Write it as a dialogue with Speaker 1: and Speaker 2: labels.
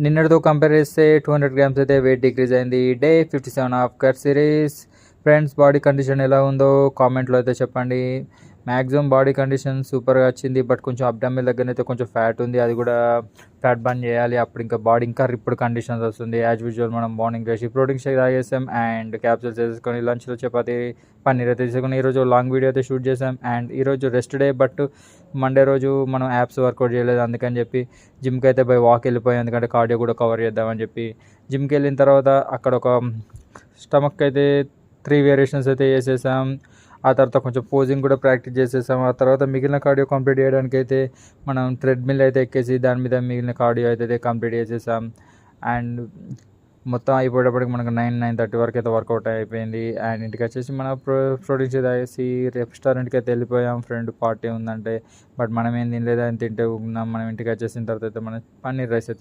Speaker 1: నిన్నటితో కంపేర్ చేస్తే 200 గ్రామ్స్ అయితే వెయిట్ డిక్రీజ్ అయింది. Day 57 of cut series. Friends, body condition ఎలా ఉందో కామెంట్లో అయితే చెప్పండి. మ్యాక్సిమం బాడీ కండిషన్ సూపర్గా వచ్చింది. బట్ కొంచెం అబ్డామిన్ దగ్గర అయితే కొంచెం ఫ్యాట్ ఉంది. అది కూడా ఫ్యాట్ బర్న్ చేయాలి. అప్పుడు ఇంకా బాడీ ఇంకా రిప్పుడు కండిషన్స్ వస్తుంది. యాజ్ యూజువల్ మనం మార్నింగ్ లేచి ప్రోటీన్ షేక్ తాగేసాం అండ్ క్యాప్సూల్స్ వేసుకొని లంచ్లో చపాతి పన్నీర్ అయితే తీసుకొని ఈరోజు లాంగ్ వీడియో అయితే షూట్ చేసాం. అండ్ ఈరోజు రెస్ట్ డే, బట్ మండే రోజు మనం యాప్స్ వర్కౌట్ చేయలేదు. అందుకని చెప్పి జిమ్కి అయితే బై వాక్ వెళ్ళిపోయాం. ఎందుకంటే కార్డియో కూడా కవర్ చేద్దామని చెప్పి జిమ్కి వెళ్ళిన తర్వాత అక్కడ ఒక స్టమక్ అయితే 3 వేరియేషన్స్ అయితే చేసేసాం. ఆ తర్వాత కొంచెం పోజింగ్ కూడా ప్రాక్టీస్ చేసేసాం. ఆ తర్వాత మిగిలిన కార్డియో కంప్లీట్ చేయడానికి అయితే మనం థ్రెడ్మిల్ అయితే ఎక్కేసి దాని మీద మిగిలిన కార్డియో అయితే కంప్లీట్ చేసేసాం. అండ్ మొత్తం అయిపోయేటప్పటికి మనకు 9-9:30 వరకు అయితే వర్కౌట్ అయిపోయింది. అండ్ ఇంటికి వచ్చేసి మన ప్రోటీన్స్ తాగేసి రెస్టారెంట్కి అయితే వెళ్ళిపోయాం. ఫ్రెండ్ పార్టీ ఉందంటే, బట్ మనం ఏం తినలేదు. అని తింటే ఉన్నాం. మనం ఇంటికి వచ్చేసిన తర్వాత అయితే మనం పన్నీర్ రైస్ అయితే